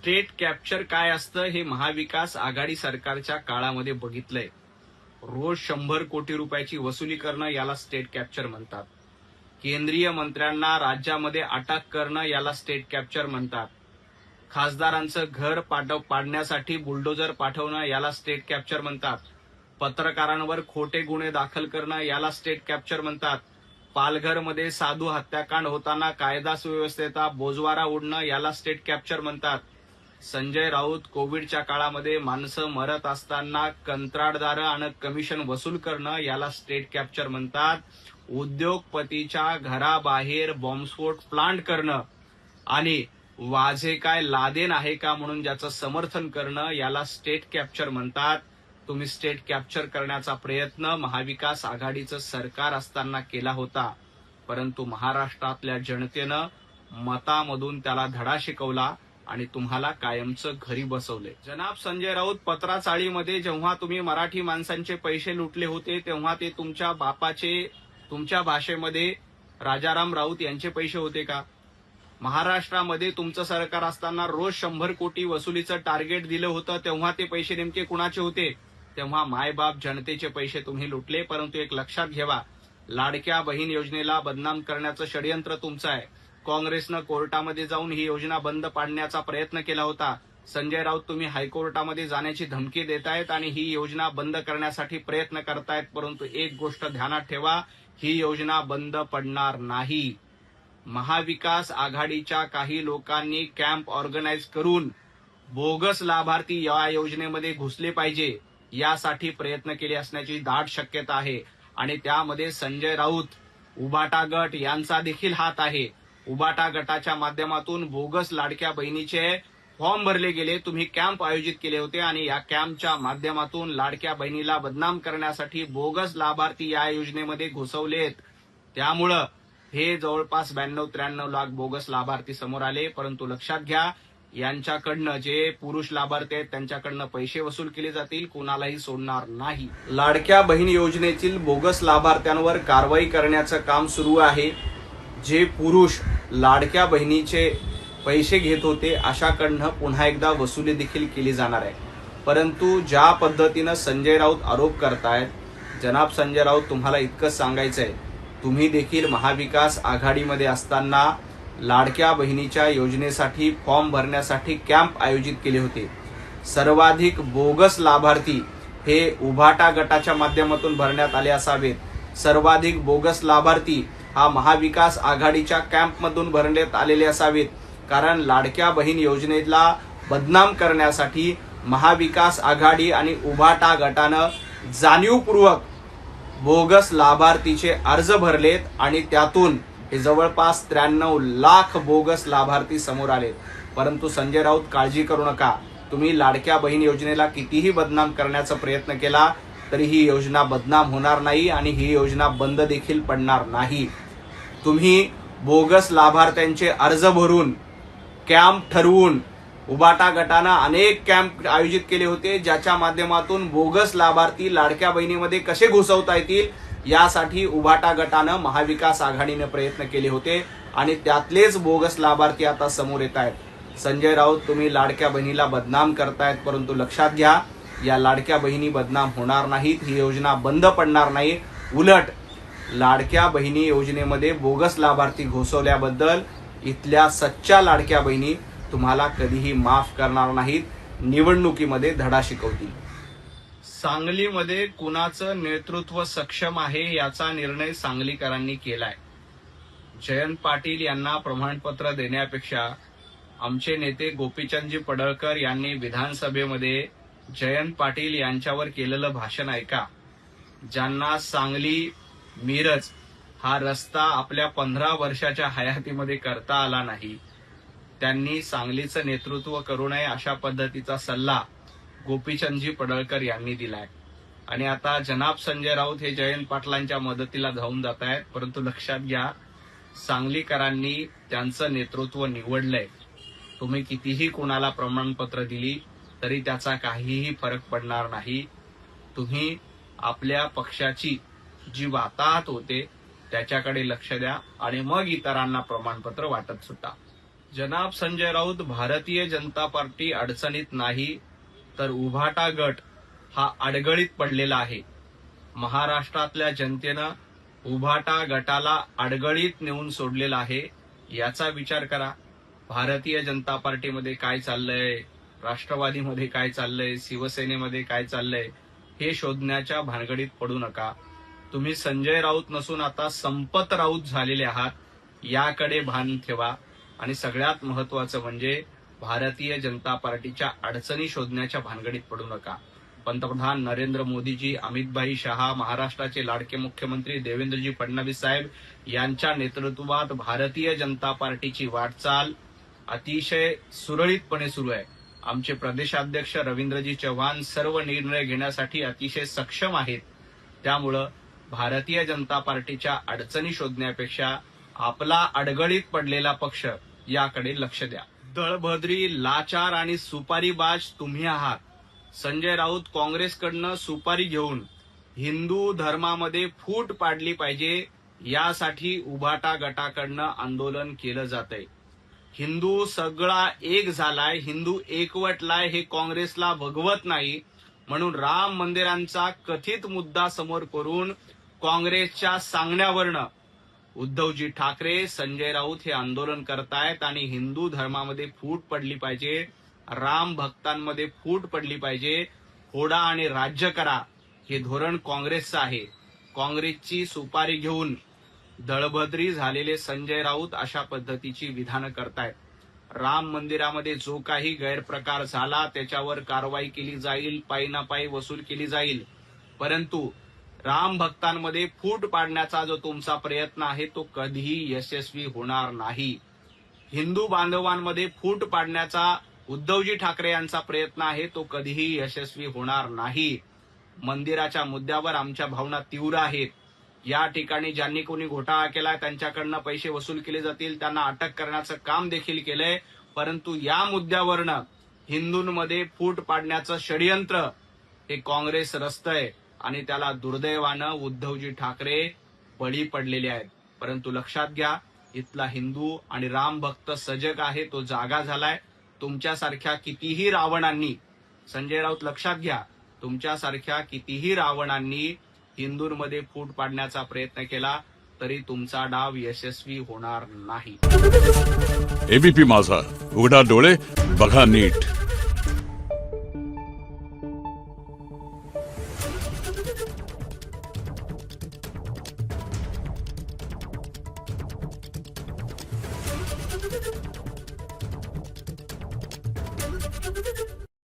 State capture काय असतं हे महाविकास आघाडी सरकारच्या काळामध्ये बघितलंय. रोज 100 कोटी रुपयाची वसुली करणं याला स्टेट कॅप्चर म्हणतात. केंद्रीय मंत्र्यांना राज्यामध्ये अटक करणं याला स्टेट कॅप्चर म्हणतात. खासदारांचं घर पाडण्यासाठी बुलडोजर पाठवणं याला स्टेट कॅप्चर म्हणतात. पत्रकारांवर खोटे गुन्हे दाखल करणं याला स्टेट कॅप्चर म्हणतात. पालघरमध्ये साधू हत्याकांड होताना कायदा सुव्यवस्थेचा बोजवारा उडणं याला स्टेट कॅप्चर म्हणतात. संजय राऊत कोविडच्या काळामध्ये माणसं मरत असताना कंत्राटदार आणि कमिशन वसूल करणं याला स्टेट कॅप्चर म्हणतात. उद्योगपतीच्या घराबाहेर बॉम्बस्फोट प्लांट करणं आणि वाझे काय लादेन आहे का म्हणून ज्याचं समर्थन करणं याला स्टेट कॅप्चर म्हणतात. तुम्ही स्टेट कॅप्चर करण्याचा प्रयत्न महाविकास आघाडीचं सरकार असताना केला होता, परंतु महाराष्ट्रातल्या जनतेनं मतामधून त्याला धडा शिकवला आणि तुम्हाला कायमचं घरी बसवले. जनाब संजय राऊत, पत्राचाळीमध्ये जेव्हा तुम्ही मराठी माणसांचे पैसे लुटले होते तेव्हा ते तुमच्या बापाचे, तुमच्या भाषेमध्ये राजाराम राऊत यांचे पैसे होते का? महाराष्ट्रामध्ये तुमचं सरकार असताना रोज 100 कोटी वसुलीचं टार्गेट दिलं होतं, तेव्हा ते पैसे नेमके कुणाचे होते? तेव्हा मायबाप जनतेचे पैसे तुम्ही लुटले. परंतु एक लक्षात घ्यावा, लाडक्या बहीण योजनेला बदनाम करण्याचं षडयंत्र तुमचं आहे. काँग्रेसनं कोर्टामध्ये जाऊन ही योजना बंद पाडण्याचा प्रयत्न केला होता. संजय राऊत, तुम्ही हायकोर्टामध्ये जाण्याची धमकी देतायत आणि ही योजना बंद करण्यासाठी प्रयत्न करतायत. परंतु एक गोष्ट ध्यानात ठेवा, ही योजना बंद पडणार नाही. महाविकास आघाडीच्या काही लोकांनी कॅम्प ऑर्गनाईज करून बोगस लाभार्थी या योजनेमध्ये घुसले पाहिजे यासाठी प्रयत्न केले असण्याची दाट शक्यता आहे. आणि त्यामध्ये संजय राऊत, उबाटा गट यांचा देखील हात आहे. उबाटा गटाच्या माध्यमातून बोगस लाडक्या बहिणीचे फॉर्म भरले गेले. तुम्ही कॅम्प आयोजित केले होते आणि या कॅम्पच्या माध्यमातून लाडक्या बहिणीला बदनाम करण्यासाठी बोगस लाभार्थी या योजनेमध्ये घुसवलेत. त्यामुळं हे जवळपास 92-93 लाख बोगस लाभार्थी समोर आले. परंतु लक्षात घ्या, यांच्याकडनं जे पुरुष लाभार्थी आहेत त्यांच्याकडनं पैसे वसूल केले जातील, कुणालाही सोडणार नाही. लाडक्या बहीण योजनेतील बोगस लाभार्थ्यांवर कारवाई करण्याचं काम सुरू आहे. जे पुरुष लाडक्या बहिणीचे पैसे घेत होते अशाकडनं पुन्हा एकदा वसुली देखील केली जाणार आहे. परंतु ज्या पद्धतीनं संजय राऊत आरोप करतायत, जनाब संजय राऊत, तुम्हाला इतकंच सांगायचंय, तुम्ही देखील महाविकास आघाडीमध्ये असताना लाडक्या बहिणीच्या योजनेसाठी फॉर्म भरण्यासाठी कॅम्प आयोजित केले होते. सर्वाधिक बोगस लाभार्थी हे उभाटा गटाच्या माध्यमातून भरण्यात आले असावेत. सर्वाधिक बोगस लाभार्थी हा महाविकास आघाडीच्या कॅम्पमधून भरण्यात आलेले असावेत. कारण लाडक्या बहीण योजनेला बदनाम करण्यासाठी महाविकास आघाडी आणि उभाटा गटानं जाणीवपूर्वक बोगस लाभार्थीचे अर्ज भरलेत आणि त्यातून हे जवळपास 93 लाख बोगस लाभार्थी समोर आलेत. परंतु संजय राऊत, काळजी करू नका. तुम्ही लाडक्या बहीण योजनेला कितीही बदनाम करण्याचा प्रयत्न केला तरी ही योजना बदनाम होणार नाही आणि ही योजना बंद देखील पडणार नाही. तुम्ही बोगस लाभार्थ्यांचे अर्ज भरून, कॅम्प ठरवून, उबाटा गटानं अनेक कॅम्प आयोजित केले होते ज्याच्या माध्यमातून बोगस लाभार्थी लाडक्या बहिणीमध्ये कसे घुसवता येतील यासाठी उबाटा गटानं, महाविकास आघाडीने प्रयत्न केले होते आणि त्यातलेच बोगस लाभार्थी आता समोर येत आहेत. संजय राऊत, तुम्ही लाडक्या बहिणीला बदनाम करतायत, परंतु लक्षात घ्या, या लाडक्या बहिणी बदनाम होणार नाहीत. ही योजना बंद पडणार नाही. उलट लाडक्या बहिणी योजनेमध्ये बोगस लाभार्थी घुसवल्याबद्दल इथल्या सच्च्या लाडक्या बहिणी तुम्हाला कधीही माफ करणार नाहीत. निवडणुकीमध्ये धडा शिकवतील. सांगलीमध्ये कुणाचं नेतृत्व सक्षम आहे याचा निर्णय सांगलीकरांनी केलाय. जयंत पाटील यांना प्रमाणपत्र देण्यापेक्षा आमचे नेते गोपीचंदजी पडळकर यांनी विधानसभेमध्ये जयंत पाटील यांच्यावर केलेलं भाषण ऐका. ज्यांना सांगली मिरज हा रस्ता आपल्या 15 वर्षाच्या हयातीमध्ये करता आला नाही, त्यांनी सांगलीचं नेतृत्व करू नये अशा पद्धतीचा सल्ला गोपीचंदजी पडळकर यांनी दिलाय. आणि आता जनाब संजय राऊत हे जयंत पाटलांच्या मदतीला धावून जात आहेत. परंतु लक्षात घ्या, सांगलीकरांनी त्यांचं नेतृत्व निवडलंय. तुम्ही कितीही कुणाला प्रमाणपत्र दिली तरी त्याचा काहीही फरक पडणार नाही. तुम्ही आपल्या पक्षाची जी वाताहत होते त्याच्याकडे लक्ष द्या आणि मग इतरांना प्रमाणपत्र वाटत सुटा. जनाब संजय राऊत, भारतीय जनता पार्टी अडचणीत नाही तर उभाटा गट हा अडगळीत पडलेला आहे. महाराष्ट्रातल्या जनतेनं उभाटा गटाला अडगळीत नेऊन सोडलेला आहे. याचा विचार करा. भारतीय जनता पार्टीमध्ये काय चाललंय, राष्ट्रवादीमध्ये काय चाललंय, शिवसेनेमध्ये काय चाललंय हे शोधण्याच्या भानगडीत पडू नका. तुम्ही संजय राऊत नसून आता संपत राऊत झालेले आहात. याकडे भान ठेवा. आणि सगळ्यात महत्वाचं म्हणजे भारतीय जनता पार्टीच्या अडचणी शोधण्याच्या भानगडीत पडू नका. पंतप्रधान नरेंद्र मोदीजी, अमितभाई शहा, महाराष्ट्राचे लाडके मुख्यमंत्री देवेंद्रजी फडणवीस साहेब यांच्या नेतृत्वात भारतीय जनता पार्टीची वाटचाल अतिशय सुरळीतपणे सुरू आहे. आमचे प्रदेशाध्यक्ष रवींद्रजी चव्हाण सर्व निर्णय घेण्यासाठी अतिशय सक्षम आहेत. त्यामुळं भारतीय जनता पार्टीच्या अडचणी शोधण्यापेक्षा आपला अडगळीत पडलेला पक्ष याकडे लक्ष द्या. दळभद्री, लाचार आणि सुपारीबाज तुम्ही आहात. संजय राऊत काँग्रेसकडनं सुपारी घेऊन हिंदू धर्मामध्ये फूट पाडली पाहिजे यासाठी उभाटा गटाकडनं आंदोलन केलं जातंय. हिंदू सगळा एक झालाय, हिंदू एकवटलाय हे काँग्रेसला भगवत नाही. म्हणून राम मंदिरांचा कथित मुद्दा समोर करून काँग्रेसच्या सांगण्यावरनं उद्धवजी ठाकरे, संजय राऊत हे आंदोलन करतायत आणि हिंदू धर्मामध्ये फूट पडली पाहिजे, राम भक्तांमध्ये फूट पडली पाहिजे, फोडा आणि राज्य करा हे धोरण काँग्रेसचं आहे. काँग्रेसची सुपारी घेऊन दळभद्री झालेले संजय राऊत अशा पद्धतीची विधानं करतायत. राम मंदिरामध्ये जो काही गैरप्रकार झाला त्याच्यावर कारवाई केली जाईल, पायी वसूल केली जाईल. परंतु राम भक्तांमध्ये फूट पाडण्याचा जो तुमचा प्रयत्न आहे तो कधीही यशस्वी होणार नाही. हिंदू बांधवांमध्ये फूट पाडण्याचा उद्धवजी ठाकरे यांचा प्रयत्न आहे तो कधीही यशस्वी होणार नाही. मंदिराच्या मुद्द्यावर आमच्या भावना तीव्र आहेत. या ठिकाणी ज्यांनी कोणी घोटाळा केलाय त्यांच्याकडनं पैसे वसूल केले जातील, त्यांना अटक करण्याचं काम देखील केलंय. परंतु या मुद्द्यावरनं हिंदूंमध्ये फूट पाडण्याचं षडयंत्र हे काँग्रेस रचतंय आणि त्याला दुर्दैवानं उद्धवजी ठाकरे बळी पडलेले आहेत. परंतु लक्षात घ्या, इथला हिंदू आणि राम भक्त सजग आहे, तो जागा झालाय. तुमच्यासारख्या कितीही रावणांनी, संजय राऊत लक्षात घ्या, तुमच्यासारख्या कितीही रावणांनी हिंदूंमध्ये फूट पाडण्याचा प्रयत्न केला तरी तुमचा डाव यशस्वी होणार नाही. एबीपी माझा, उघडा डोळे बघा नीट.